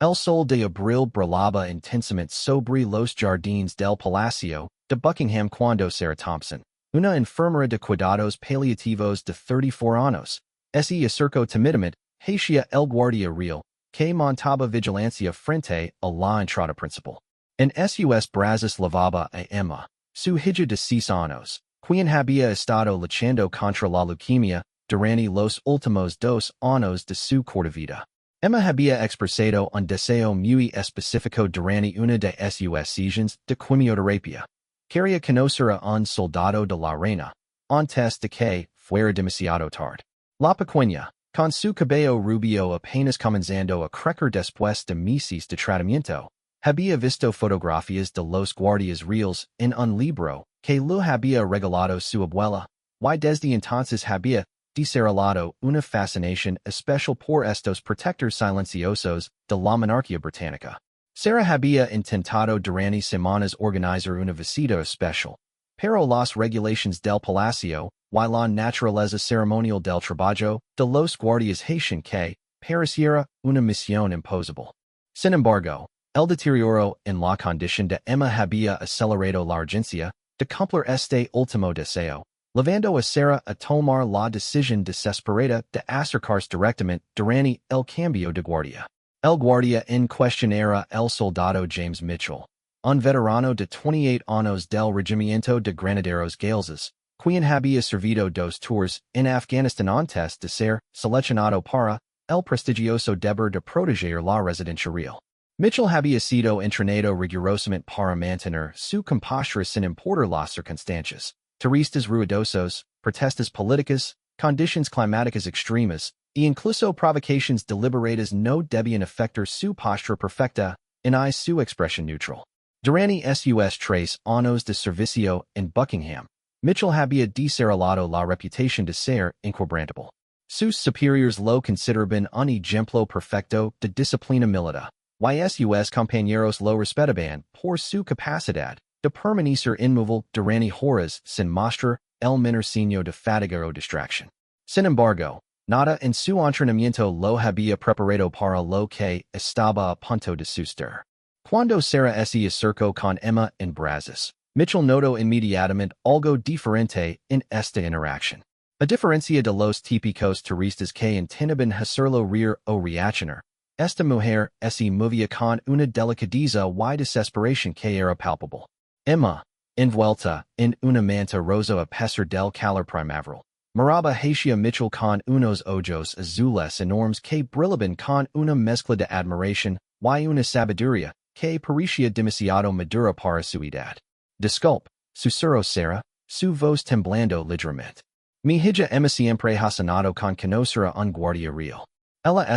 El Sol de Abril brillaba intensamente sobre los jardines del Palacio de Buckingham cuando Sarah Thompson, una enfermera de cuidados paliativos de 34 años, se acercó timidamente hacia el guardia real, que montaba vigilancia frente a la entrada principal. En sus brazos lavaba a Emma, su hija de 6 años, quien había estado luchando contra la leucemia durante los últimos 2 años de su corta vida. Emma había expresado un deseo muy específico durante una de sus sesiones de quimioterapia. Quería conocer a un soldado de la reina, antes de que fuera demasiado tarde. La pequeña, con su cabello rubio apenas comenzando a crecer después de meses de tratamiento, había visto fotografías de los guardias reales en un libro que le había regalado su abuela, y desde entonces había desarrollado una fascinación especial por estos protectores silenciosos de la monarquía británica. Sarah había intentado durante semanas organizar una visita especial, pero las regulaciones del palacio y la naturaleza ceremonial del trabajo de los guardias hacían que pareciera una misión imposible. Sin embargo, el deterioro en la condición de Emma había acelerado la urgencia de cumplir este último deseo, llevando a Sarah a tomar la decisión desesperada de acercarse directamente durante el cambio de guardia. El guardia en cuestión era el soldado James Mitchell, un veterano de 28 años del regimiento de granaderos galeses, quien había servido 2 tours en Afganistán antes de ser seleccionado para el prestigioso deber de proteger la residencia real. Mitchell había sido entrenado rigurosamente para mantener su compostura sin importar las circunstancias. Turistas ruidosos, protestas políticas, condiciones climáticas extremas, e incluso provocaciones deliberadas no debían afectar su postura perfecta y su expresión neutral. Durante sus 3 años de servicio en Buckingham, Mitchell había desarrollado la reputación de ser inquebrantable. Sus superiores lo consideraban un ejemplo perfecto de disciplina militar, y sus compañeros lo respetaban por su capacidad de permanecer inmóvil durante horas sin mostrar el menor signo de fatiga o distracción. Sin embargo, nada en su entrenamiento lo había preparado para lo que estaba a punto de suceder. Cuando Sarah se acercó con Emma en brazos, Mitchell notó inmediatamente algo diferente en esta interacción. A diferencia de los típicos turistas que intentaban hacerlo reír o reaccionar, esta mujer se movía con una delicadeza y desesperación que era palpable. Emma, envuelta en una manta rosa a pesar del calor primaveral, miraba hacia Mitchell con unos ojos azules enormes que brillaban con una mezcla de admiración y una sabiduría que parecía demasiado madura para su edad. Disculpe, susurró Sarah, su voz temblando ligeramente. Mi hija Emma siempre ha sonado con conocer a un guardia real. Ella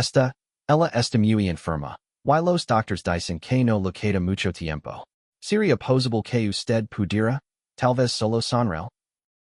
está muy enferma, y los doctores dicen que no le queda mucho tiempo. ¿Sería posible que usted pudiera, tal vez solo sonreír?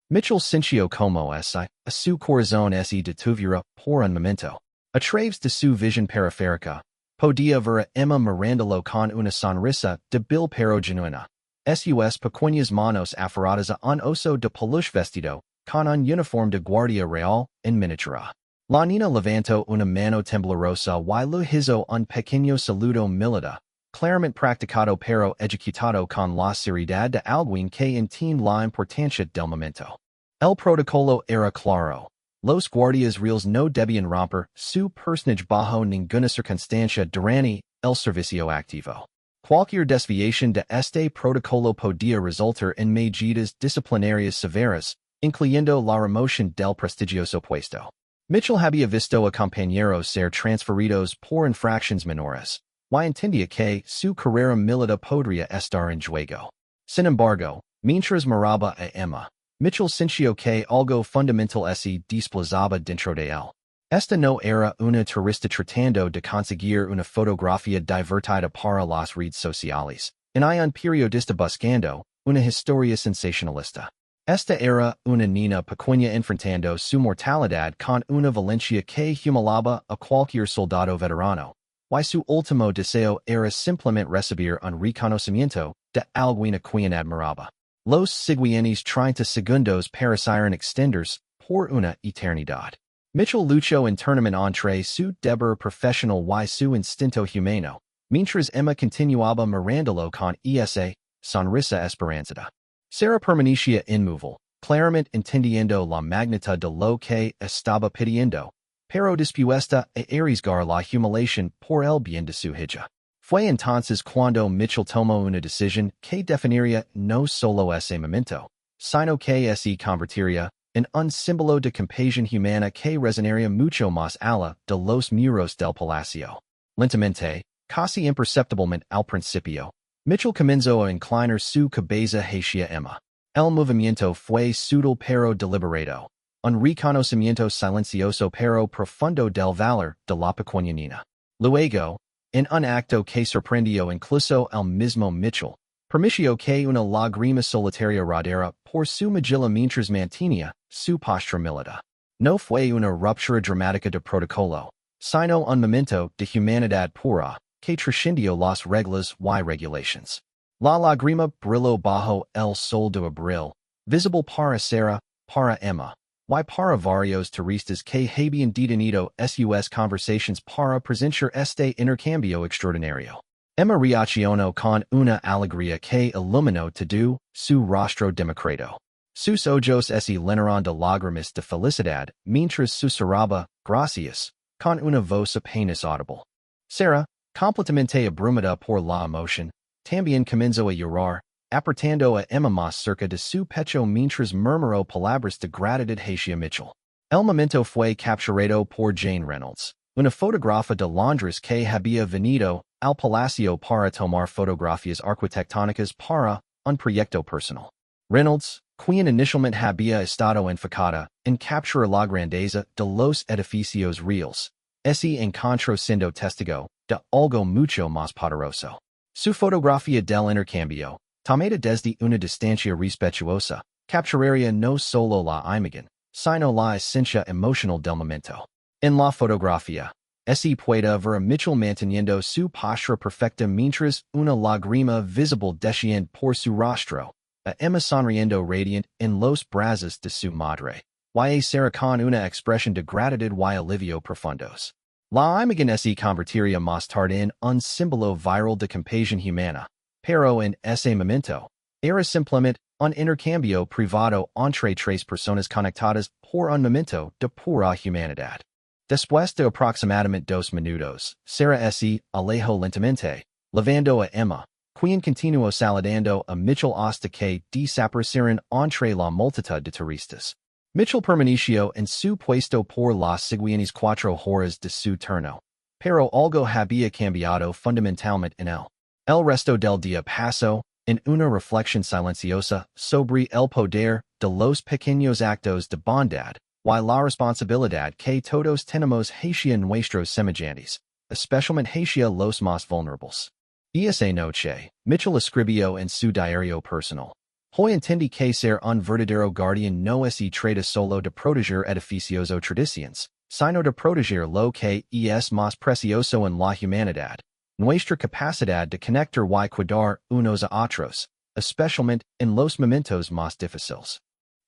Mitchell sintió como a su corazón se detuviera por un momento. A través de su visión periférica, podía ver a Emma mirándolo con una sonrisa débil pero genuina. Sus pequeñas manos aferradas a un oso de peluche vestido, con un uniforme de guardia real en miniatura. La niña levantó una mano temblorosa y le hizo un pequeño saludo militar, claramente practicado pero ejecutado con la seriedad de alguien que entiende la importancia del momento. El protocolo era claro. Los guardias reales no debían romper su personaje bajo ninguna circunstancia durante el servicio activo. Cualquier desviación de este protocolo podía resultar en medidas disciplinarias severas, incluyendo la remoción del prestigioso puesto. Mitchell había visto a compañeros ser transferidos por infracciones menores, y entendía que su carrera militar podría estar en juego. Sin embargo, mientras miraba a Emma, Mitchell sintió que algo fundamental se desplazaba dentro de él. Esta no era una turista tratando de conseguir una fotografía divertida para las redes sociales, ni un periodista buscando una historia sensacionalista. Esta era una niña pequeña enfrentando su mortalidad con una valencia que humillaba a cualquier soldado veterano, y su último deseo era simplemente recibir un reconocimiento de alguien a quien admiraba. Los siguientes 30 segundos parecieron extenderse por una eternidad. Mitchell luchó internamente entre su deber profesional y su instinto humano, Mientras Emma continuaba mirandolo con esa sonrisa esperanzada. Sarah permanecía inmóvil, claramente entendiendo la magnitud de lo que estaba pidiendo, pero dispuesta a arriesgar la humiliación por el bien de su hija. Fue entonces cuando Mitchell tomó una decisión que definiría no solo ese momento, sino que se convertiría en un símbolo de compasión humana que resonaría mucho más allá de los muros del palacio. Lentamente, casi imperceptiblemente al principio, Mitchell comenzó a inclinar su cabeza hacia Emma. El movimiento fue sutil pero deliberado, un reconocimiento silencioso pero profundo del valor de la pequeñina. Luego, en un acto que sorprendió incluso al mismo Mitchell, permitió que una lágrima solitaria rodara por su mejilla mientras mantenía su postura milita. No fue una ruptura dramática de protocolo, sino un momento de humanidad pura que trascendió las reglas y regulations. La lágrima brilló bajo el sol de abril, visible para Sarah, para Emma, y para varios turistas que habían detenido sus conversations para presenciar este intercambio extraordinario. Emma reaccionó con una alegría que iluminó todo su rostro demacrado. Sus ojos se llenaron de lágrimas de felicidad mientras susurraba gracias con una voz apenas audible. Sarah, completamente abrumada por la emoción, también comenzó a llorar, apretando a Emma más cerca de su pecho mientras murmuró palabras de gratitud hacia Mitchell. El momento fue capturado por Jane Reynolds, una fotógrafa de Londres que había venido al palacio para tomar fotografías arquitectónicas para un proyecto personal. Reynolds, quien inicialmente había estado enfocada en capturar la grandeza de los edificios reales, se encontró siendo testigo de algo mucho más poderoso. Su fotografía del intercambio, tomada desde una distancia respetuosa, capturaría no solo la imagen, sino la esencia emocional del momento. En la fotografía, se puede ver a Mitchell manteniendo su postura perfecta mientras una lágrima visible desciende por su rostro, a Emma sonriendo radiante en los brazos de su madre, y a Sarah con una expresión de gratitud y alivio profundos. La imagen se convertiría más tarde en un símbolo viral de compasión humana, pero en ese momento, era simplemente un intercambio privado entre tres personas conectadas por un momento de pura humanidad. Después de aproximadamente 2 minutos, Sarah se alejó lentamente, levando a Emma, quien continuó saludando a Mitchell hasta que desaparecieron entre la multitud de turistas. Mitchell permaneció en su puesto por las siguientes 4 horas de su turno, pero algo había cambiado fundamentalmente en él. El resto del día pasó en una reflexión silenciosa sobre el poder de los pequeños actos de bondad y la responsabilidad que todos tenemos hacia nuestros semejantes, especialmente hacia los más vulnerables. Esa noche, Mitchell escribió en su diario personal: Hoy entendí que ser un verdadero guardián no se trata solo de proteger edificios o tradiciones, sino de proteger lo que es más precioso en la humanidad, nuestra capacidad de conectar y cuidar unos a otros, especialmente en los momentos más difíciles.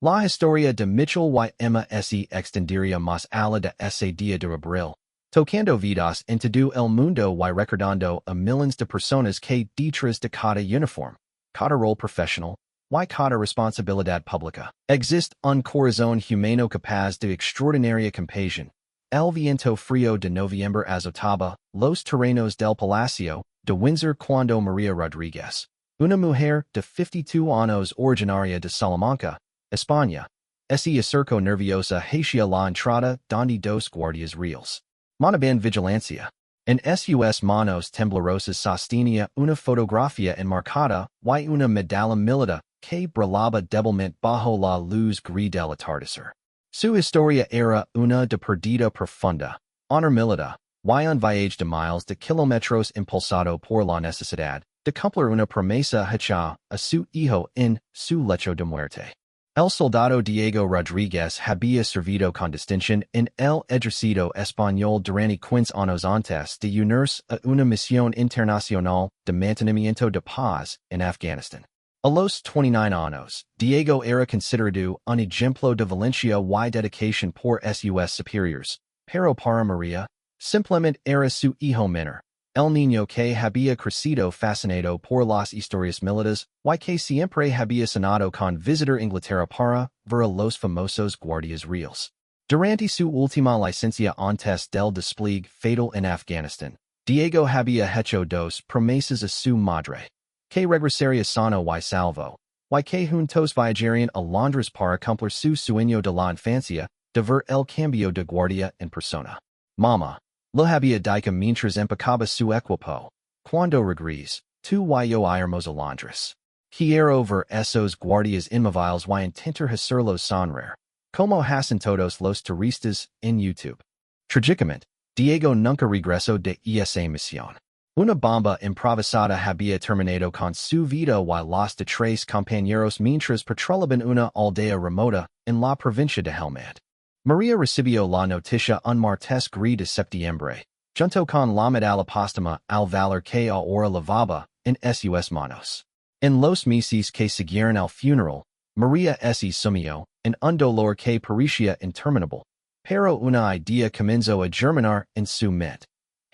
La historia de Mitchell y Emma se extendería más allá de ese día de abril, tocando vidas en todo el mundo y recordando a millones de personas que detrás de cada uniforme, cada rol profesional, y cada responsabilidad pública, existe un corazón humano capaz de extraordinaria compasión. El viento frío de noviembre azotaba los terrenos del Palacio de Windsor cuando María Rodríguez, una mujer de 52 años originaria de Salamanca, España, se acercó nerviosa hacia la entrada donde 2 guardias reales monaban vigilancia. En sus manos temblorosas sostenía una fotografía enmarcada y una medalla militar que brillaba débilmente bajo la luz gris del atardecer. Su historia era una de perdida profunda, honor militar, y un viaje de miles de kilómetros impulsado por la necesidad de cumplir una promesa hecha a su hijo en su lecho de muerte. El soldado Diego Rodríguez había servido con distinción en el ejército español durante 15 años antes de unirse a una misión internacional de mantenimiento de paz en Afganistán. A los 29 años, Diego era considerado un ejemplo de valencia y dedicación por sus superiores, pero para María, simplemente era su hijo menor, El Niño que había crecido fascinado por las historias militares, y que siempre había sonado con visitar Inglaterra para ver a los famosos guardias reales. Durante su última licencia antes del despliegue fatal en Afganistán, Diego había hecho dos promesas a su madre, que regresaría sano y salvo, y que juntos viajarían a Londres para cumplir su sueño de la infancia, de ver el cambio de guardia en persona. Mama, lo había dicho mientras empacaba su equipo. Cuando regres, tú y yo iremos a Londres. Quiero ver esos guardias inmóviles y intentar hacerlos sonreír, como hacen todos los turistas en YouTube. Trágicamente, Diego nunca regresó de esa misión. Una bomba improvisada había terminado con su vida y los de tres compañeros mientras patrullaban una aldea remota en la provincia de Helmand. María recibió la noticia un martes gris de septiembre, junto con la medalla póstuma al valor que ahora lavaba en sus manos. En los meses que siguieron al funeral, María se sumió en un dolor que parecía interminable, pero una idea comenzó a germinar en su mente.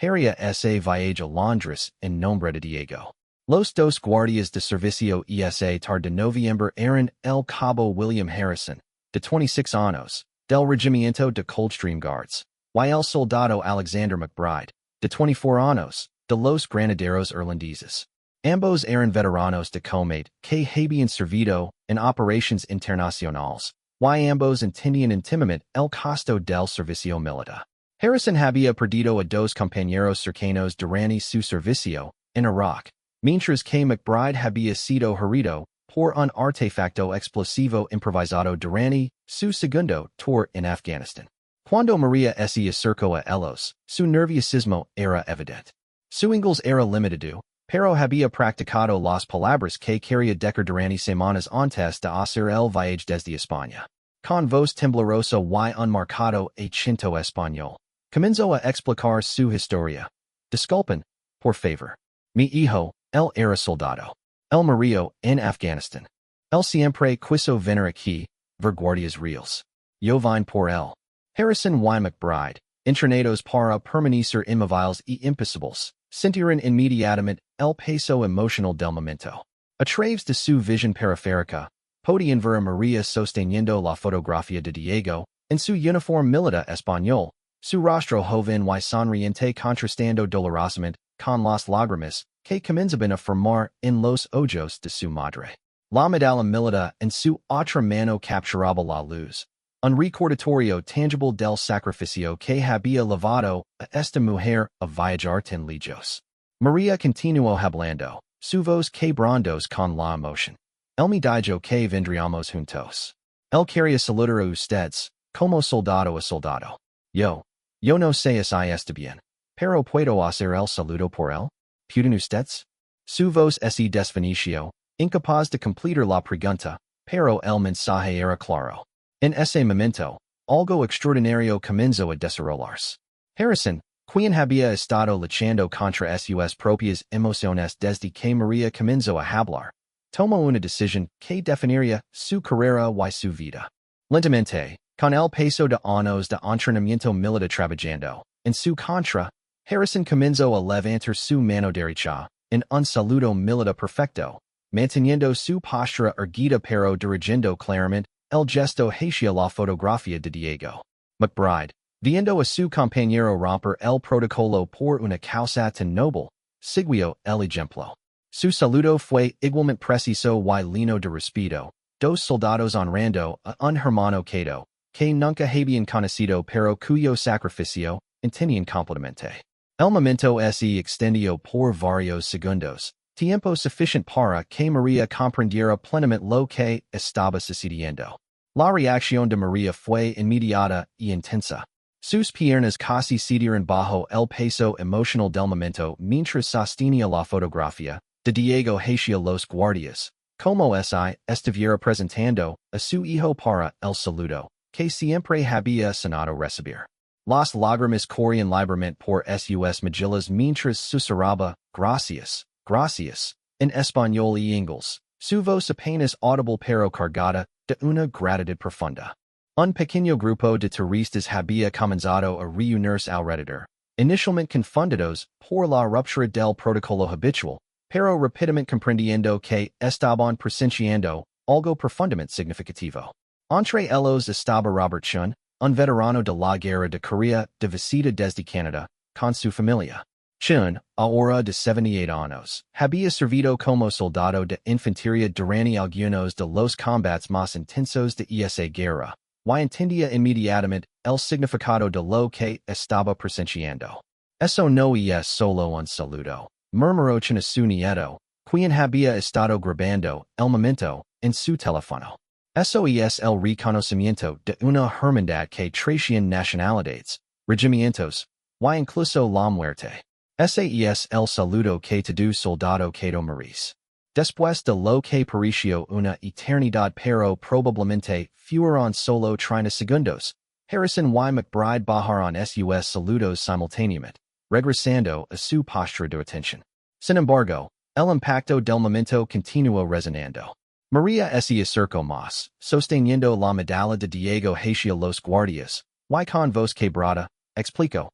Haría ese viaje a Londres en nombre de Diego. Los dos guardias de servicio esa tarde de noviembre eran el cabo William Harrison, de 26 años, del regimiento de Coldstream Guards, y el soldado Alexander McBride, de 24 años, de los granaderos irlandeses. Ambos eran veteranos de combate que habían servido en operations internacionales, y ambos entendían íntimamente el costo del servicio militar. Harrison había perdido a dos compañeros cercanos durante su servicio en Irak, mientras que McBride había sido herido por un artefacto explosivo improvisado durante su segundo tour en Afganistán. Cuando María se acercó a ellos, su nerviosismo era evidente. Su inglés era limitado, pero había practicado las palabras que quería decir durante semanas antes de hacer el viaje desde España. Con voz temblorosa y un marcado acento español, comenzó a explicar su historia. Disculpen, por favor. Mi hijo, él era soldado. Él murió en Afganistán. Él siempre quiso venir aquí, ver guardias reales. Yo vine por él. Harrison y McBride, entrenados para permanecer inmóviles y impasibles, sintieron inmediatamente el peso emocional del momento. A través de su visión periférica, podían ver a María sosteniendo la fotografía de Diego en su uniforme militar español, su rostro joven y sonriente contrastando dolorosamente con las lágrimas que comenzaban a formar en los ojos de su madre. La medalla militar en su otra mano capturaba la luz, un recordatorio tangible del sacrificio que había llevado a esta mujer a viajar tan lejos. María continuó hablando, su voz quebrándose con la emoción. Él me dijo que vendríamos juntos. Él quería saludar a ustedes, como soldado a soldado. Yo no sé si está bien, pero puedo hacer el saludo por él. ¿Pueden ustedes? Su voz se desvaneció, incapaz de completar la pregunta, pero el mensaje era claro. En ese momento, algo extraordinario comenzó a desarrollarse. Harrison, quien había estado luchando contra sus propias emociones desde que María comenzó a hablar, tomó una decisión que definiría su carrera y su vida. Lentamente, con el peso de años de entrenamiento militar trabajando en su contra, Harrison comenzó a levantar su mano derecha en un saludo militar perfecto, manteniendo su postura erguida pero dirigiendo claramente el gesto hacia la fotografía de Diego. McBride, viendo a su compañero romper el protocolo por una causa tan noble, siguió el ejemplo. Su saludo fue igualmente preciso y lleno de respeto. Dos soldados honrando a un hermano quedo, que nunca habían conocido pero cuyo sacrificio entendían completamente. El momento se extendió por varios segundos, tiempo suficiente para que María comprendiera plenamente lo que estaba sucediendo. La reacción de María fue inmediata y intensa. Sus piernas casi cedieron bajo el peso emocional del momento mientras sostenía la fotografía de Diego hacia los guardias, como si estuviera presentando a su hijo para el saludo, que siempre había sonado recibir. Las lágrimas corrían libremente por sus mejillas mientras susurraba, gracias, en español y inglés, su voz apenas audible pero cargada de una gratitud profunda. Un pequeño grupo de turistas había comenzado a reunirse alrededor, Inicialmente confundidos por la ruptura del protocolo habitual, pero rapidamente comprendiendo que estaban presenciando algo profundamente significativo. Entre ellos estaba Robert Chun, un veterano de la Guerra de Corea de visita desde Canadá, con su familia. Chun, ahora de 78 años, había servido como soldado de infantería durante algunos de los combates más intensos de esa guerra, y entendía inmediatamente el significado de lo que estaba presenciando. Eso no es solo un saludo, murmuró Chun a su nieto, quien había estado grabando el momento en su teléfono. Eso es el reconocimiento de una hermandad que traición nacionalidades, regimientos, y incluso la muerte. Ese es el saludo que todo soldado quedó morís. Después de lo que pareció una eternidad pero probablemente fueron solo 30 segundos, Harrison y McBride bajaron sus saludos simultáneamente, regresando a su postura de atención. Sin embargo, el impacto del momento continuó resonando. María se acercó más, sosteniendo la medalla de Diego hacia los guardias, y con voz quebrada, explicó.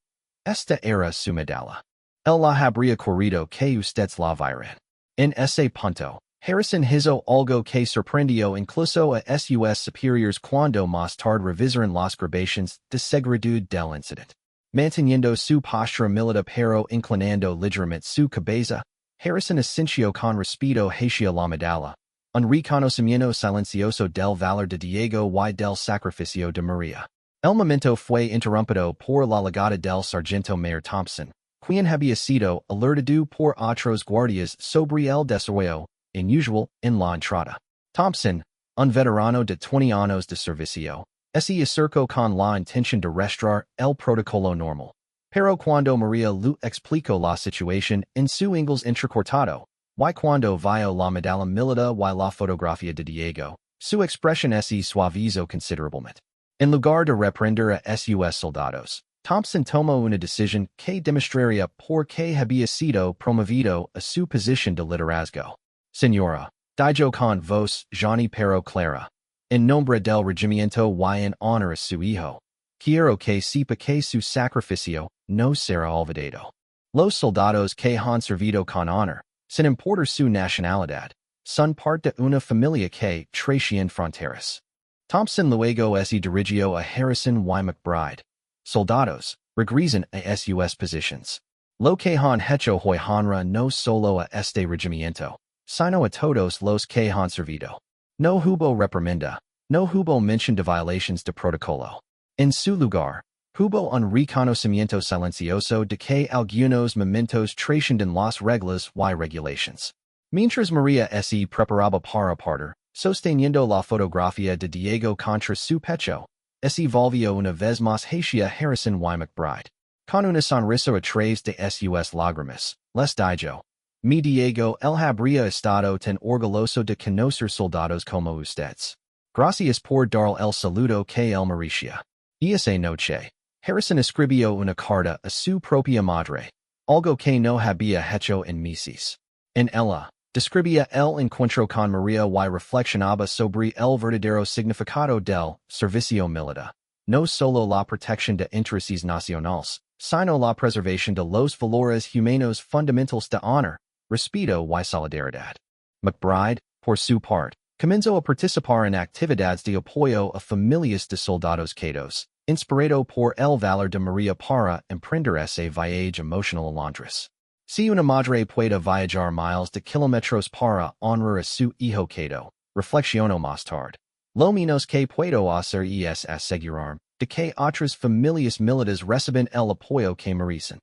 Esta era su medalla. Él la habría corrido que ustedes la vieran. En ese punto, Harrison hizo algo que sorprendió incluso a sus superiores cuando más tarde revisaron las grabaciones de seguridad del incidente. Manteniendo su postura militar pero inclinando ligeramente su cabeza, Harrison asintió con respeto hacia la medalla, un reconocimiento silencioso del valor de Diego y del sacrificio de María. El momento fue interrumpido por la llegada del sargento mayor Thompson, quien había sido alertado por otros guardias sobre el desarrollo inusual en la entrada. Thompson, un veterano de 20 años de servicio, se acercó con la intención de restaurar el protocolo normal. Pero cuando María le explicó la situación en su inglés entrecortado, y cuando vio la medalla militar y la fotografía de Diego, su expresión se suavizó considerablemente. En lugar de reprender a sus soldados, Thompson tomó una decisión que demostraría por qué había sido promovido a su posición de liderazgo. Señora, dijo con voz llana pero clara, en nombre del regimiento y en honor a su hijo, quiero que sepa que su sacrificio no será olvidado. Los soldados que han servido con honor, sin importar su nacionalidad, son parte de una familia que traiciona fronteras. Thompson luego se dirigió a Harrison y McBride. Soldados, regresan a sus posiciones. Lo que han hecho hoy honra no solo a este regimiento, sino a todos los que han servido. No hubo reprimenda, no hubo mención de violaciones de protocolo. En su lugar, hubo un reconocimiento silencioso de que algunos momentos trascienden las reglas y regulations. Mientras María se preparaba para partir, sosteniendo la fotografía de Diego contra su pecho, se volvió una vez más hacia Harrison y McBride. Con una sonrisa a través de sus lágrimas, les dijo, mi Diego él habría estado tan orgulloso de conocer soldados como ustedes. Gracias por dar el saludo que él merecía. Esa noche, Harrison escribió una carta a su propia madre, algo que no había hecho en meses. En ella, describía el encuentro con María y reflexionaba sobre el verdadero significado del servicio militar, no solo la protección de intereses nacionales, sino la preservación de los valores humanos fundamentals de honor, respeto y solidaridad. McBride, por su parte, comenzó a participar en actividades de apoyo a familias de soldados caídos, inspirado por el valor de María para emprender ese viaje emocional a Londres. Si una madre puede viajar miles de kilómetros para honrar a su hijo caído, reflexionó más tarde. Lo menos que puedo hacer es asegurarme de que otras familias militares reciben el apoyo que merecen.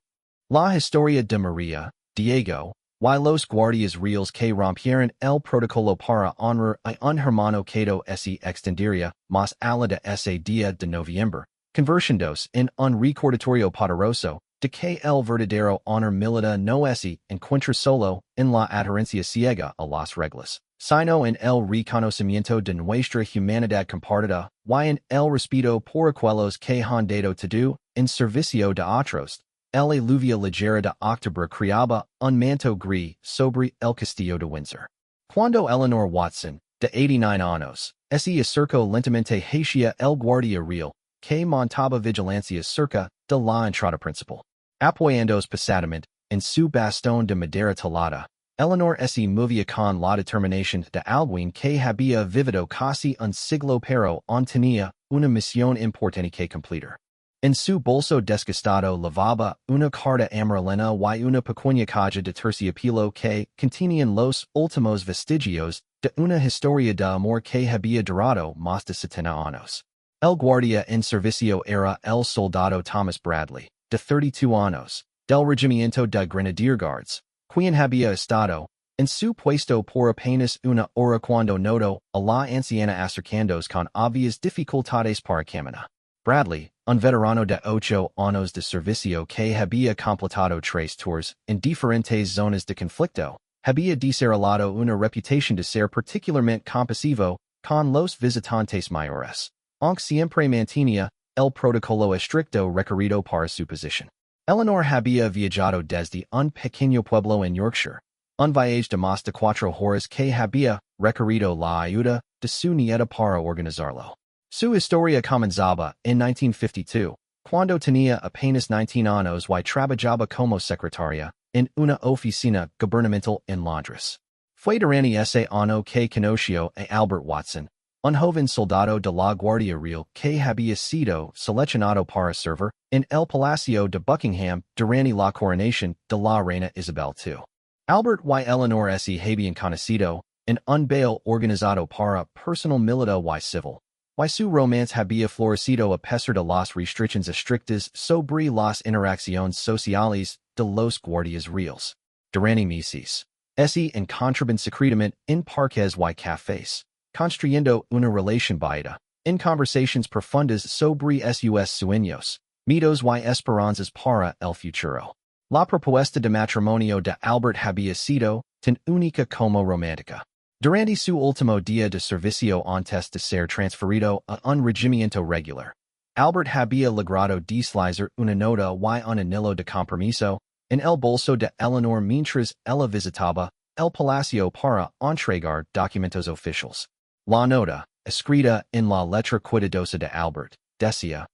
La historia de María, Diego, y los guardias reales que rompieron el protocolo para honrar a un hermano caído se extendería más allá de ese día de noviembre, convirtiéndose en un recordatorio poderoso de que el verdadero honor militar no se encuentra solo en la adherencia ciega a las reglas, sino en el reconocimiento de nuestra humanidad compartida y en el respeto por aquellos que han dado todo en servicio de otros. La lluvia ligera de octubre creaba un manto gris sobre el castillo de Windsor. Cuando Eleanor Watson, de 89 años, se acercó lentamente hacia el guardia real, que montaba vigilancia cerca de la entrada principal. apoyándoos pasadamente en su bastón de madera talada. Eleanor se movía con la determinación de alguien que había vivido casi un siglo pero aún tenía una misión importante que completar. En su bolso desgastado llevaba una carta amarillenta y una pequeña caja de terciopelo que contenían los últimos vestigios de una historia de amor que había durado más de 70 años. El guardia en servicio era el soldado Thomas Bradley, de 32 años, del regimiento de Grenadier Guards, quien había estado en su puesto por apenas una hora cuando notó a la anciana acercándose con obvias dificultades para caminar. Bradley, un veterano de 8 años de servicio que había completado 3 tours en diferentes zonas de conflicto, había desarrollado una reputación de ser particularmente compasivo con los visitantes mayores, aunque siempre mantenía el protocolo estricto requerido para su posición. Eleanor había viajado desde un pequeño pueblo en Yorkshire, un viaje de más de 4 horas que había requerido la ayuda de su nieta para organizarlo. Su historia comenzaba en 1952, cuando tenía apenas 19 años y trabajaba como secretaria en una oficina gubernamental en Londres. Fue durante ese año que conoció a Albert Watson, un joven soldado de la Guardia Real que había sido seleccionado para servir en el Palacio de Buckingham durante la coronación de la reina Isabel II. Albert y Eleanor se habían conocido en un baile organizado para personal militar y civil, y su romance había florecido a pesar de las restricciones estrictas sobre las interacciones sociales de los guardias reales. Durante meses, se encontraban secretamente en parques y cafés, construyendo una relación baida, en conversaciones profundas sobre sus sueños, mitos y esperanzas para el futuro. La propuesta de matrimonio de Albert había sido tan única como romántica. Durante su último día de servicio antes de ser transferido a un regimiento regular, Albert había logrado deslizar una nota y un anillo de compromiso en el bolso de Eleanor mientras ella visitaba el palacio para entregar documentos oficiales. La nota, escrita en la letra cuidadosa de Albert, decía: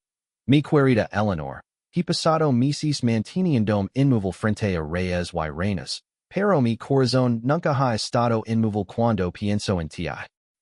Mi querida Eleanor, he pasado meses manteniéndome inmóvil frente a reyes y reinas, pero mi corazón nunca ha estado inmóvil cuando pienso en ti.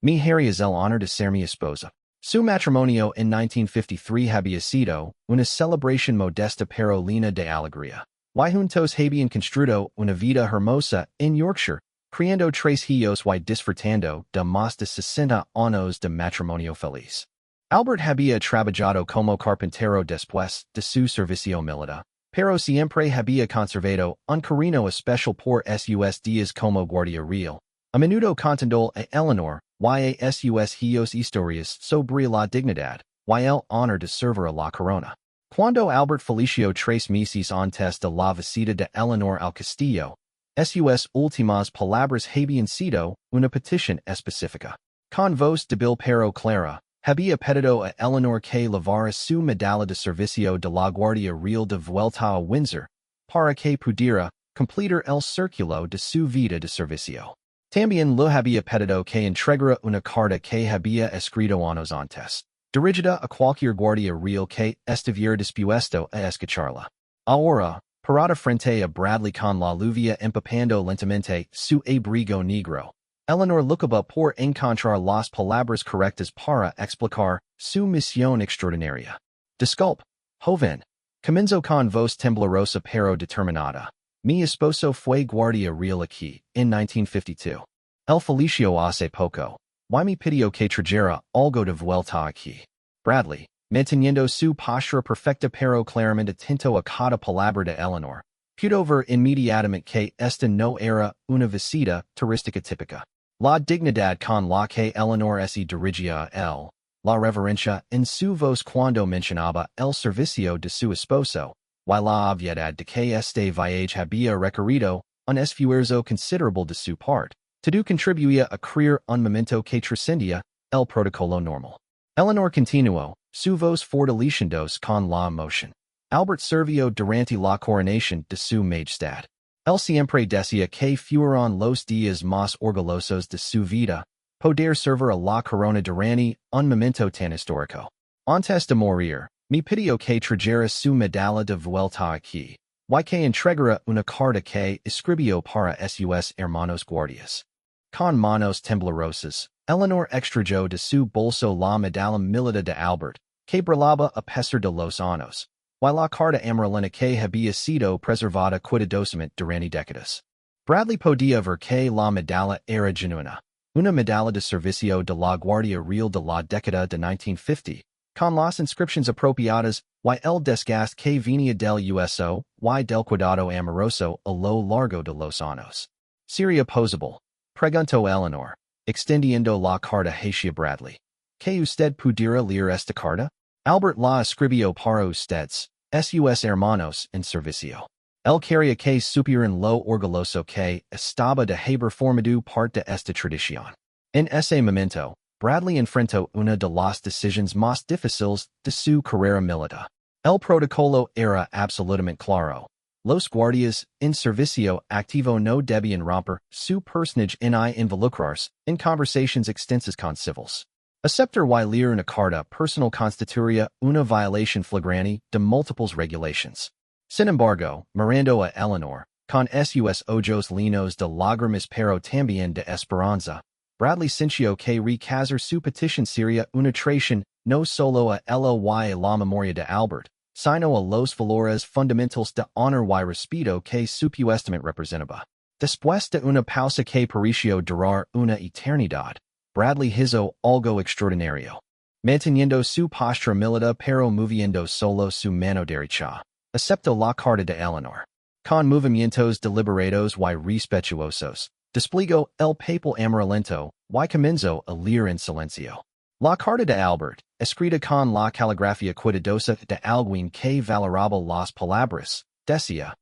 Mi harías el honor de ser mi esposa. Su matrimonio en 1953 había sido una celebración modesta pero llena de alegría. Y juntos habían construido una vida hermosa en Yorkshire, criando 3 hijos y disfrutando de más de 60 años de matrimonio feliz. Albert había trabajado como carpintero después de su servicio militar, pero siempre había conservado un cariño especial por sus días como guardia real, a menudo contando a Eleanor y a sus hijos historias sobre la dignidad y el honor de servir a la corona. Cuando Albert felició 3 meses antes de la visita de Eleanor al castillo, sus últimas palabras habían sido una petición específica. Con voz débil pero clara, había pedido a Eleanor que llevara su medalla de servicio de la Guardia Real de vuelta a Windsor, para que pudiera completar el círculo de su vida de servicio. También le había pedido que entregara una carta que había escrito años antes, dirigida a cualquier guardia real que estuviera dispuesto a escucharla. Ahora, parada frente a Bradley con la lluvia empapando lentamente su abrigo negro, Eleanor lucaba por encontrar las palabras correctas para explicar su misión extraordinaria. Disculpe, joven, comenzó con voz temblorosa pero determinada. Mi esposo fue guardia real aquí, en 1952. El felicio hace poco. Y me pidió que trajera algo de vuelta aquí. Bradley, manteniendo su postura perfecta pero claramente atento a cada palabra de Eleanor, pudo ver inmediatamente que esta no era una visita turística típica. La dignidad con la que Eleanor se dirigía a él, la reverencia en su voz cuando mencionaba el servicio de su esposo, y la obviedad de que este viaje había requerido un esfuerzo considerable de su parte, todo contribuía a crear un momento que trascendía el protocolo normal. Eleanor continuó, su voz fortaleciéndose con la emoción. Albert sirvió durante la coronación de su majestad. Él siempre decía que fueron los días más orgullosos de su vida, poder servir a la corona durante un momento tan histórico. Antes de morir, me pidió que trajera su medalla de vuelta aquí, YK entregara una carta que escribió para sus hermanos guardias. Con manos temblorosas, Eleanor extrajó de su bolso la medalla militar de Albert, que brillaba a pesar de los años, y la carta amarillenta que había sido preservada cuidadosamente durante décadas. Bradley podía ver que la medalla era genuina, una medalla de servicio de la Guardia Real de la década de 1950, con las inscripciones apropiadas y el desgaste que venía del uso y del cuidado amoroso a lo largo de los años. ¿Sería posible? Preguntó Eleanor, extendiendo la carta hacia Bradley. ¿Que usted pudiera leer esta carta? Albert la escribió para ustedes, sus hermanos en servicio. Él quería que supieran lo orgulloso que estaba de haber formado parte de esta tradición. En ese momento, Bradley enfrentó una de las decisiones más difíciles de su carrera militar. El protocolo era absolutamente claro. Los guardias en servicio activo no debían romper su personaje ni involucrarse en conversaciones extensas con civiles. Aceptar y leer una carta personal constituiría una violación flagrante de múltiples regulations. Sin embargo, mirando a Eleanor, con sus ojos llenos de lágrimas pero también de esperanza, Bradley sintió que recazar su petición sería una traición no solo a él y a la memoria de Albert, sino a los valores fundamentals de honor y respeto que supuestamente representaba. Después de una pausa que pareció durar una eternidad, Bradley hizo algo extraordinario. Manteniendo su postura militar pero moviendo solo su mano derecha, aceptó la carta de Eleanor. Con movimientos deliberados y respetuosos, desplegó el papel amarillento y comenzó a leer en silencio. La carta de Albert, escrita con la caligrafía cuidadosa de alguien que valoraba las palabras, decía: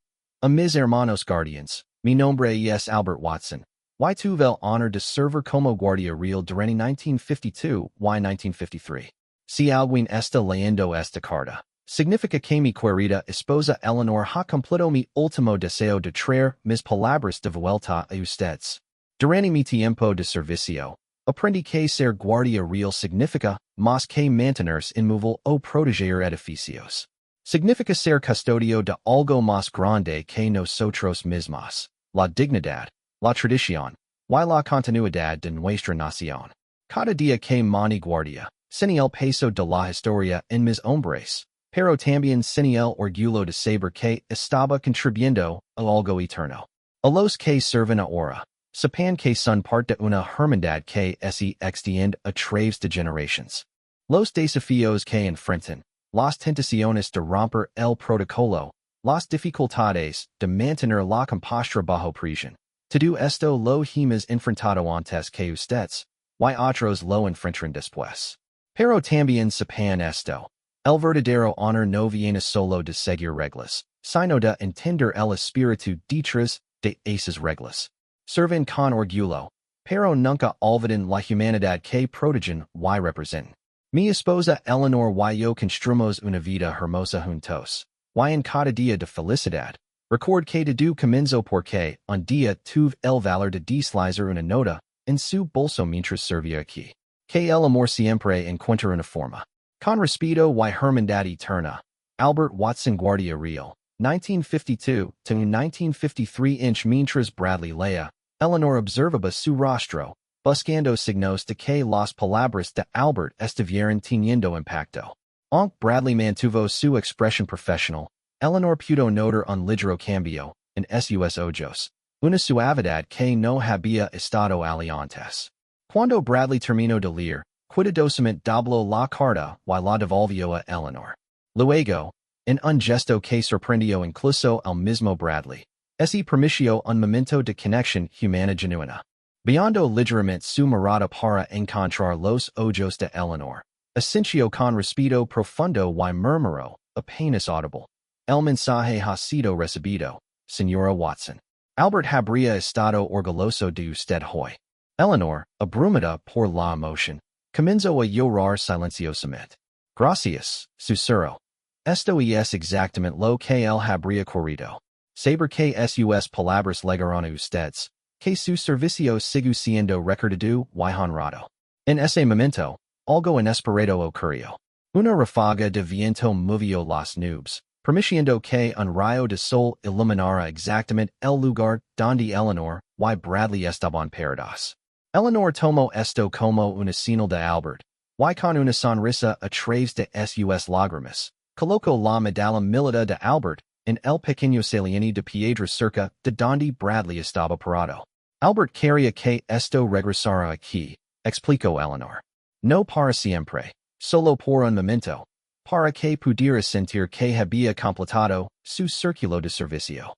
A mis hermanos guardians, mi nombre es Albert Watson, y tuve el honor de servir como guardia real durante 1952 y 1953. Si alguien está leyendo esta carta, significa que mi querida esposa Eleanor ha cumplido mi último deseo de traer mis palabras de vuelta a ustedes. Durante mi tiempo de servicio, aprendí que ser guardia real significa más que mantenerse inmóvil o proteger edificios. Significa ser custodio de algo más grande que nosotros mismos, la dignidad, la tradición, y la continuidad de nuestra nación. Cada día que mani guardia, sin el peso de la historia en mis hombres, pero también sin el orgullo de saber que estaba contribuyendo a algo eterno. A los que sirven ahora, sepan que son parte de una hermandad que se extiende a través de generations. Los desafíos que enfrentan, las tentaciones de romper el protocolo, las dificultades de mantener la compostura bajo presión. Todo esto lo hemos enfrentado antes que ustedes, y otros lo enfrentarán después. Pero también sepan esto. El verdadero honor no viene solo de seguir reglas, sino de entender el espíritu detrás de esas reglas. Sirven con orgullo, pero nunca olviden la humanidad que protegen y representan. Mi esposa Eleanor y yo construimos una vida hermosa juntos, y en cada día de felicidad. Record que todo comenzó porque un día tuve el valor de deslizar una nota en su bolso mientras servía aquí. Que el amor siempre encuentra una forma. Con respeto y hermandad eterna, Albert Watson Guardia Real, 1952 to 1953 mientras Bradley leía, Eleanor observaba su rostro, buscando signos de que las palabras de Albert estuvieran teniendo impacto. Aunque Bradley mantuvo su expresión profesional, Eleanor pudo notar un ligero cambio en sus ojos, una suavidad que no había estado allí antes. Cuando Bradley terminó de leer, cuidadosamente dobló la carta y la devolvió a Eleanor. Luego, en un gesto que sorprendió incluso al mismo Bradley, ese permitió un momento de conexión humana genuina. Viendo ligeramente su mirada para encontrar los ojos de Eleanor, asintió con respeto profundo y murmuró, apenas audible: El mensaje ha sido recibido, señora Watson. Albert habría estado orgulloso de usted hoy. Eleanor, abrumada por la emoción, comenzó a llorar silenciosamente. Gracias, susurró. Esto es exactamente lo que él habría querido. Saber que sus palabras llegaron a ustedes, que su servicio sigue siendo recordado y honrado. En ese momento, algo inesperado ocurrió. Una ráfaga de viento movió las nubes, Permitiendo que un rayo de sol iluminara exactamente el lugar donde Eleanor y Bradley estaban parados. Eleanor tomó esto como una señal de Albert, y con una sonrisa a través de sus lágrimas, colocó la medalla milita de Albert en el pequeño saliente de piedra cerca de donde Bradley estaba parado. Albert quería que esto regresara aquí, explicó Eleanor. No para siempre, solo por un momento, para que pudiera sentir que había completado su círculo de servicio.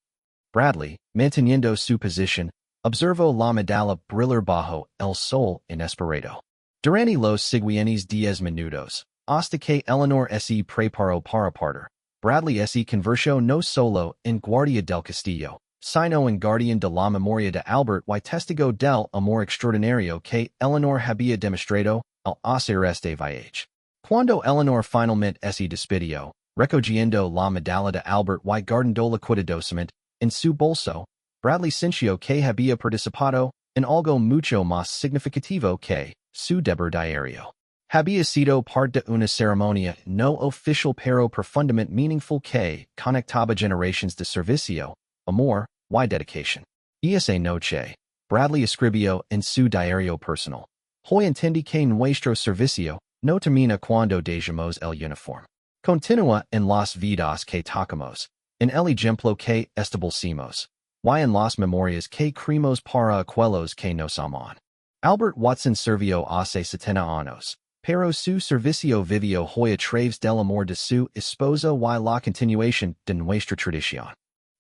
Bradley, manteniendo su posición, observó la medalla brillar bajo el sol inesperado. Durante los siguientes 10 minutos, hasta que Eleanor se preparó para partir, Bradley se convirtió no solo en guardia del castillo, sino en guardián de la memoria de Albert y testigo del amor extraordinario que Eleanor había demostrado al hacer este viaje. Cuando Eleanor finalmente se despidió, recogiendo la medalla de Albert y guardándola cuidadosamente en su bolso, Bradley sintió que había participado en algo mucho más significativo que su deber diario. Había sido parte de una ceremonia no oficial pero profundamente meaningful que conectaba generaciones de servicio, amor y dedicación. Esa noche, Bradley escribió en su diario personal: Hoy entendí que nuestro servicio no termina cuando dejamos el uniforme. Continúa en las vidas que tocamos, en el ejemplo que establecimos, y en las memorias que creamos para aquellos que nos aman. Albert Watson sirvió hace 70 años, pero su servicio vivió hoy a través del amor de su esposa y la continuación de nuestra tradición.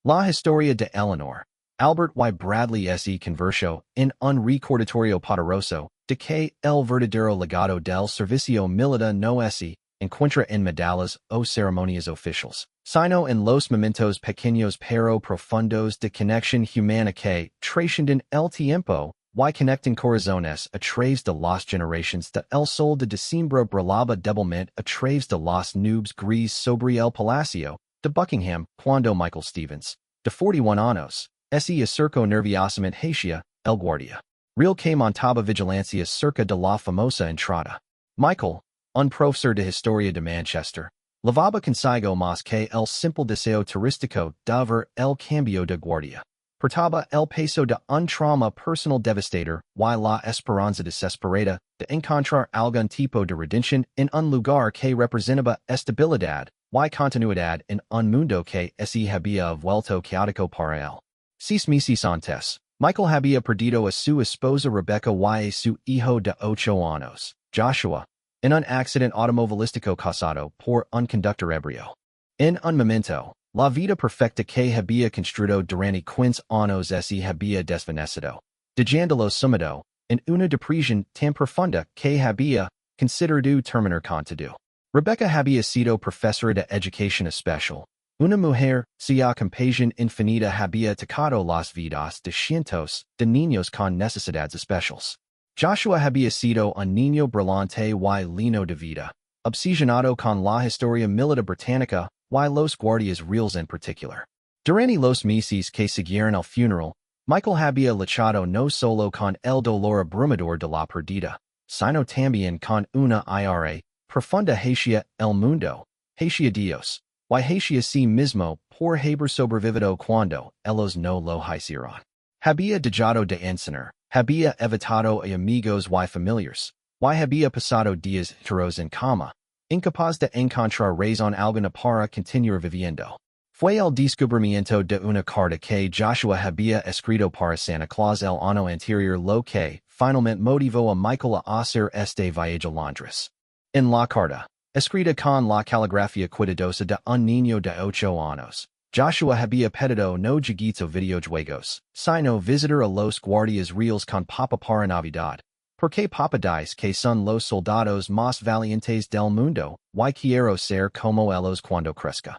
La historia de Eleanor, Albert y Bradley se convirtió en un recordatorio poderoso de que el verdadero legado del servicio militar no se encuentra en medallas o ceremonias oficiales, sino en los momentos pequeños pero profundos de conexión humana que trascienden el tiempo y conectan corazones a través de las generaciones de el sol de diciembre brillaba débilmente a través de las nubes gris sobre el palacio de Buckingham cuando Michael Stevens, de 41 años, se acercó nerviosamente hacia el guardia. Real que montaba vigilancia cerca de la famosa entrada. Michael, un profesor de historia de Manchester, lavaba consigo más que el simple deseo turístico de ver el cambio de guardia. Portaba el peso de un trauma personal devastador y la esperanza desesperada de encontrar algún tipo de redención en un lugar que representaba estabilidad y continuidad en un mundo que se había vuelto caótico para él. 6 meses antes, Michael había perdido a su esposa Rebecca y a su hijo de 8 años, Joshua, en un accidente automovilístico causado por un conductor ebrio. En un momento, la vida perfecta que había construido durante 15 años se había desvanecido, dejándolo sumido en una depresión tan profunda que había considerado terminar con todo. Rebecca había sido profesora de educación especial. Una mujer, cuya compasión infinita había tocado las vidas de cientos de niños con necesidades especiales. Joshua había sido un niño brillante y lleno de vida, obsesionado con la historia militar británica y los guardias reales en particular. Durante los meses que siguieron al funeral, Michael había luchado no solo con el dolor abrumador de la pérdida, sino también con una ira profunda hacia el mundo, hacia Dios, y hacia sí mismo por haber sobrevivido cuando ellos no lo hicieron. Había dejado de enseñar, había evitado a amigos y familiares, y había pasado días enteros en cama, incapaz de encontrar razón alguna para continuar viviendo. Fue el descubrimiento de una carta que Joshua había escrito para Santa Claus el año anterior lo que finalmente motivó a Michael a hacer este viaje a Londres. En la carta, escrita con la caligrafía cuidadosa de un niño de 8 años, Joshua había pedido no juguetes videojuegos, sino visitar a los guardias reales con Papa para Navidad, porque Papa dice que son los soldados más valientes del mundo, y quiero ser como ellos cuando crezca.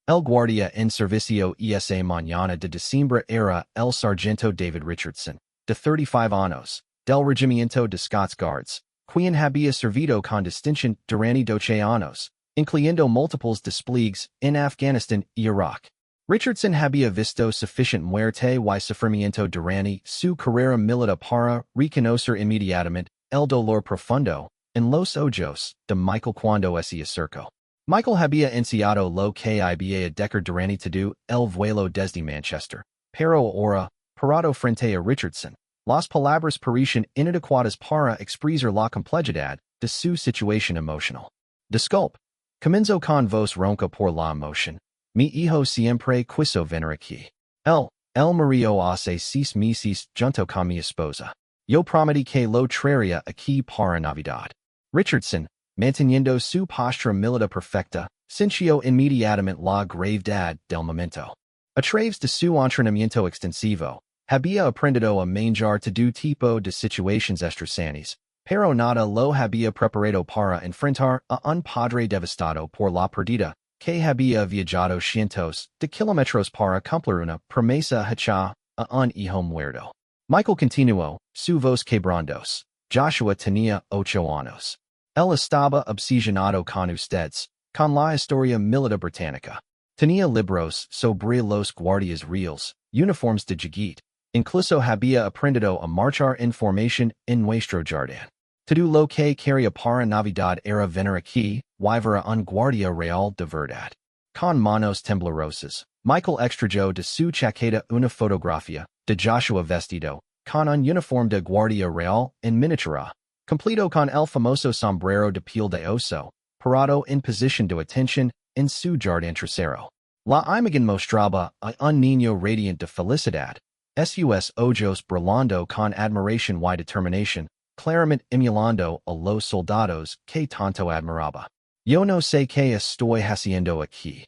El guardia en servicio esa mañana de diciembre era el sargento David Richardson, de 35 años, del regimiento de Scots Guards, quien había servido con distinción durante 12 años, incluyendo múltiples despliegues en Afganistán y Irak. Richardson había visto suficient muerte y sufrimiento durante su carrera militar para reconocer inmediatamente el dolor profundo en los ojos de Michael cuando se acercó. Michael había iniciado lo que iba a decar durante todo el vuelo desde Manchester, pero ahora, parado frente a Richardson, las palabras parecen inadecuadas para expresar la complejidad de su situación emocional. Disculpe, comienzo con vos ronca por la emoción. Mi hijo siempre quiso venir aquí. El marido hace 6 meses junto con mi esposa. Yo prometí que lo traería aquí para Navidad. Richardson, manteniendo su postura militar perfecta, sintió inmediatamente la gravedad del momento. A través de su entrenamiento extensivo, había aprendido a manejar todo tipo de situaciones estresantes, pero nada lo había preparado para enfrentar a un padre devastado por la pérdida, que había viajado cientos de kilómetros para cumplir una promesa hecha a un hijo muerto. Michael continuó, su voz quebrantos. Joshua tenía 8 años. Él estaba obsesionado con ustedes, con la historia militar británica. Tenía libros sobre los guardias reales, uniformes de Jigit. Incluso había aprendido a marchar en formación en nuestro jardín. Todo lo que quería para Navidad era venir aquí, ver a un guardia real de verdad. Con manos temblorosas, Michael extrayó de su chaqueta una fotografía de Joshua vestido con un uniforme de guardia real en miniatura, completo con el famoso sombrero de piel de oso, parado en posición de atención en su jardín trasero. La imagen mostraba a un niño radiante de felicidad, sus ojos brillando con admiración y determinación, claramente emulando a los soldados que tanto admiraba. Yo no sé qué estoy haciendo aquí.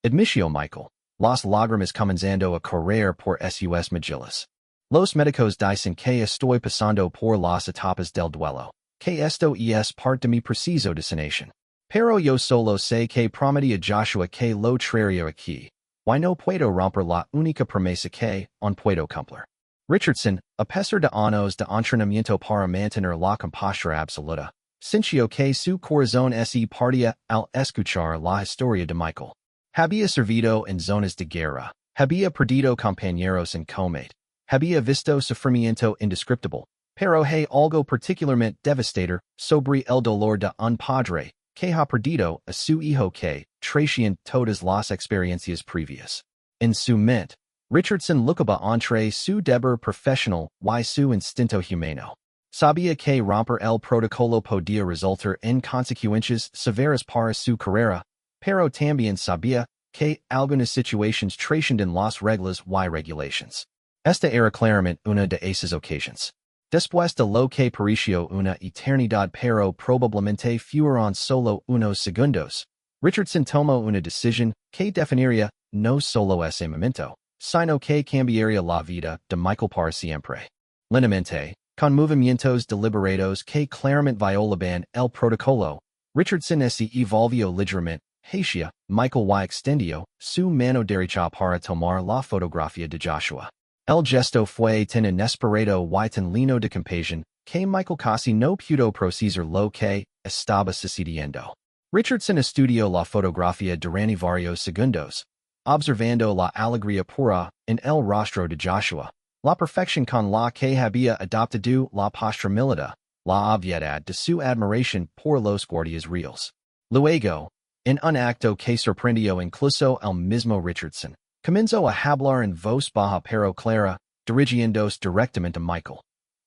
Admitió Michael, las lágrimas comenzando a correr por sus mejillas. Los médicos dicen que estoy pasando por las etapas del duelo, que esto es parte de mi preciso designación. Pero yo solo sé que prometí a Joshua que lo traería aquí. Y no puedo romper la única promesa que on puedo cumplir. Richardson, a pesar de años de entrenamiento para mantener la compostura absoluta, sintió que su corazón se partía al escuchar la historia de Michael. Había servido en zonas de guerra, había perdido compañeros en combate, había visto sufrimiento indescriptible, pero hay algo particularmente devastador sobre el dolor de un padre que ha perdido a su hijo que traicionó todas las experiencias previas. En su mente, Richardson lookaba entre su deber profesional y su instinto humano. Sabía que romper el protocolo podía resultar en consecuencias severas para su carrera, pero también sabía que algunas situaciones trascienden las reglas y regulations. Esta era claramente una de esas ocasiones. Después de lo que pareció una eternidad pero probablemente fueron solo unos segundos, Richardson tomó una decisión que definiría no solo ese momento, sino que cambiaría la vida de Michael para siempre. Lentamente, con movimientos deliberados que claramente violaban el protocolo, Richardson se evolvió ligeramente hacia Michael y extendió su mano derecha para tomar la fotografía de Joshua. El gesto fue tan inesperado y tan lleno de compasión que Michael casi no pudo procesar lo que estaba sucediendo. Richardson estudió la fotografía durante varios segundos, observando la alegría pura en el rostro de Joshua, la perfección con la que había adoptado la postura militar, la obviedad de su admiración por los guardias reales. Luego, en un acto que sorprendió incluso el mismo Richardson, comenzó a hablar en voz baja pero clara, dirigiéndose directamente a Michael.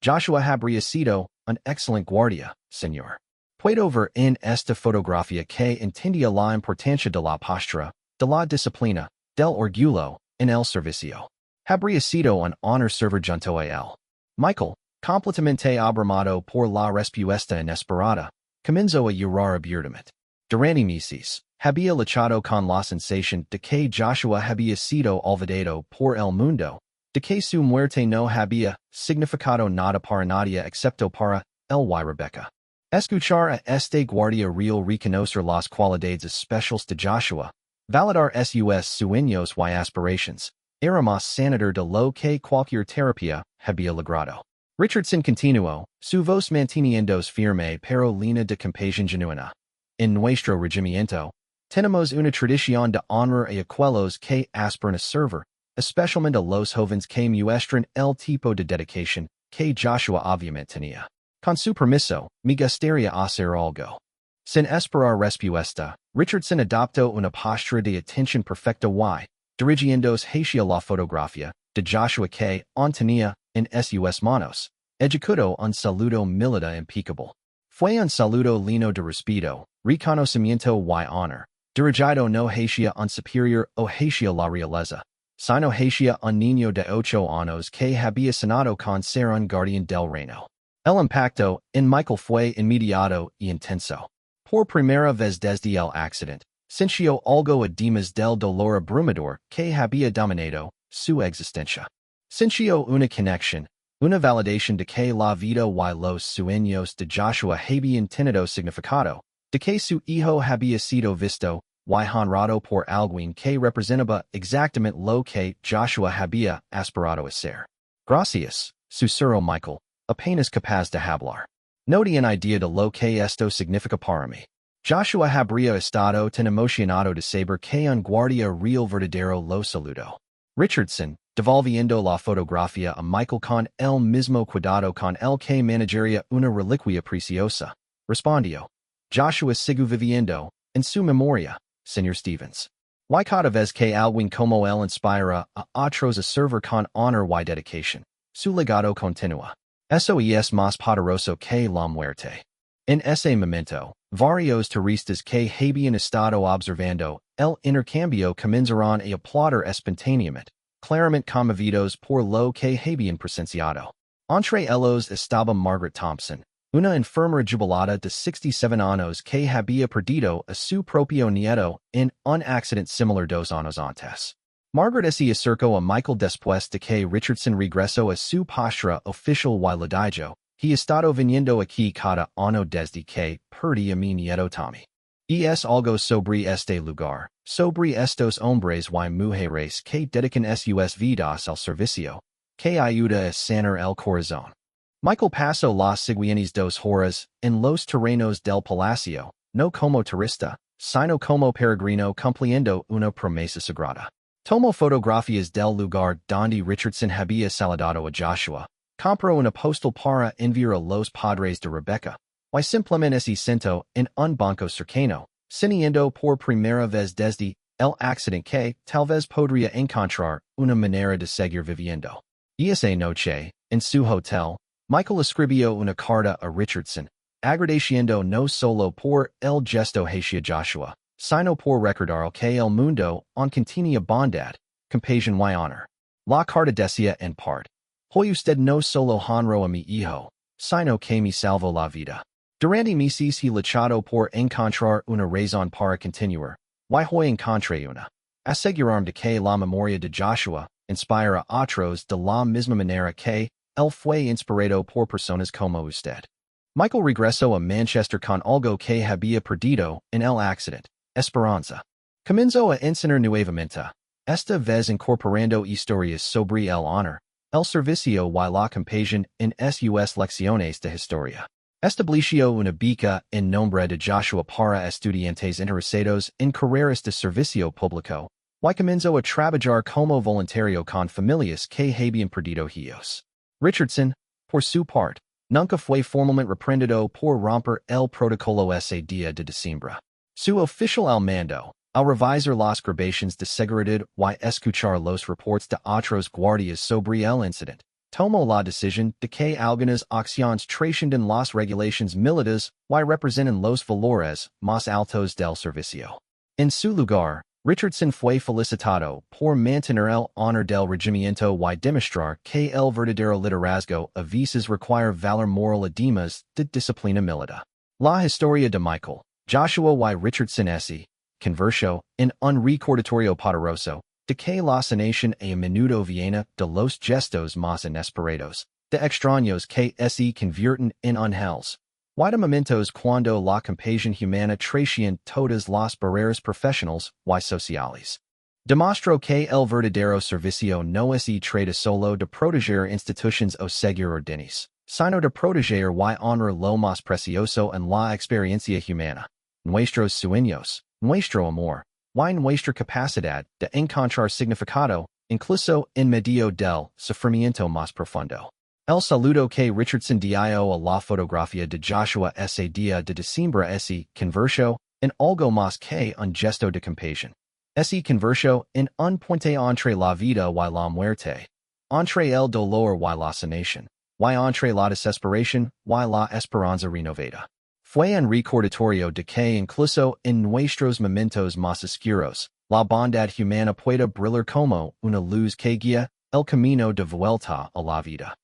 Joshua habría sido un excelente guardia, señor. Puedo ver en esta fotografía que entendía la importancia de la postura, de la disciplina, del orgullo, en el servicio. Habría sido un honor servir junto a él. Michael, completamente abrumado por la respuesta inesperada, comenzó a llorar abiertamente. Durante meses, había luchado con la sensación de que Joshua había sido olvidado por el mundo, de que su muerte no había significado nada para nadie excepto para él y Rebecca. Escuchar a este guardia real reconocer las cualidades especiales de Joshua, validar sus sueños y aspirations, era más sanador de lo que cualquier terapia había logrado. Richardson continuó, su voz manteniéndose firme pero llena de compasión genuina. En nuestro regimiento, tenemos una tradición de honrar a aquellos que aspiran a servir, especialmente a los jóvenes que muestran el tipo de dedicación que Joshua obviamente tenía. Con su permiso, me gustaría hacer algo. Sin esperar respuesta, Richardson adoptó una postura de atención perfecta y, dirigiéndose hacia la fotografía, de Joshua que, tenía, en sus manos, ejecutó un saludo militar impecable. Fue un saludo lleno de respeto, reconocimiento y honor, dirigido no hacia un superior o hacia la realeza, sino hacia un niño de 8 años que había soñado con ser un guardián del reino. El impacto en Michael fue inmediato y intenso. Por primera vez desde el accidente, sintió algo además del dolor abrumador que había dominado su existencia. Sintió una conexión, una validación de que la vida y los sueños de Joshua habían tenido significado, de que su hijo había sido visto y honrado por alguien que representaba exactamente lo que Joshua había aspirado a ser. Gracias, susurró Michael, apenas capaz de hablar. No tiene idea de lo que esto significa para mí. Joshua habría estado tan emocionado de saber que un guardia real verdadero lo saludó. Richardson, devolviendo la fotografía a Michael con el mismo cuidado con el que managería una reliquia preciosa, respondió. Joshua sigue viviendo, en su memoria, Señor Stevens. Y cada vez que alguien como él inspira a otros a servir con honor y dedicación, su legado continúa. Eso es más poderoso que la muerte. En ese momento, varios turistas que habían estado observando el intercambio comenzaron a aplaudir espontáneamente, claramente conmovidos por lo que habían presenciado. Entre ellos estaba Margaret Thompson, una enfermera jubilada de 67 años que había perdido a su propio nieto en un accidente similar 2 años antes. Margaret se acercó a Michael después de que Richardson regresó a su postura oficial y le dijo, he estado viniendo aquí cada año desde que perdí a mi nieto Tommy. Es algo sobre este lugar, sobre estos hombres y mujeres que dedican sus vidas al servicio, que ayuda a sanar el corazón. Michael pasó las siguientes 2 horas en los terrenos del palacio, no como turista, sino como peregrino cumpliendo una promesa sagrada. Tomó fotografías del lugar donde Richardson había saludado a Joshua, compró una postal para enviar a los padres de Rebecca, y simplemente se sentó en un banco cercano, sintiendo por primera vez desde el accidente que tal vez podría encontrar una manera de seguir viviendo. Y esa noche, en su hotel, Michael escribió una carta a Richardson, agradeciendo no solo por el gesto hacia Joshua, sino por recordar que el mundo aún contenía bondad, compasión y honor. La carta decía en parte, hoy usted no solo honró a mi hijo, sino que me salvó la vida. Durante meses he luchado por encontrar una razón para continuar, y hoy encontré una. Asegurarme de que la memoria de Joshua inspira a otros de la misma manera que él fue inspirado por personas como usted. Michael regresó a Manchester con algo que había perdido en el accidente, esperanza. Comenzó a enseñar nuevamente, esta vez incorporando historias sobre el honor, el servicio y la compasión en sus lecciones de historia. Estableció una beca en nombre de Joshua para estudiantes interesados en carreras de servicio público, y comenzó a trabajar como voluntario con familias que habían perdido hijos. Richardson, por su parte, nunca fue formalmente reprendido por romper el protocolo ese día de diciembre. Su oficial al mando, al revisar las grabaciones de seguridad y escuchar los reportes de otros guardias sobre el incidente, tomó la decisión de que algunas acciones trascienden las regulaciones militares y representan los valores más altos del servicio. En su lugar, Richardson fue felicitado por mantener el honor del regimiento y demostrar que el verdadero liderazgo a veces requiere valor moral además de disciplina militar. La historia de Michael, Joshua y Richardson se convirtió en un recordatorio poderoso de que la sanación a menudo viene de los gestos más inesperados, de extraños que se convierten en ángeles. Y de momentos cuando la compasión humana trasciende todas las barreras profesionales y sociales. Demostró que el verdadero servicio no se trata solo de proteger instituciones o seguir órdenes, sino de proteger y honrar lo más precioso en la experiencia humana, nuestros sueños, nuestro amor, y nuestra capacidad de encontrar significado, incluso en medio del sufrimiento más profundo. El saludo que Richardson dio a la fotografía de Joshua ese día de diciembre ese converso en algo más que un gesto de compasión. Ese converso en un puente entre la vida y la muerte, entre el dolor y la sanación, y entre la desesperación y la esperanza renovada. Fue un recordatorio de que incluso en nuestros momentos más oscuros, la bondad humana puede brillar como una luz que guía el camino de vuelta a la vida.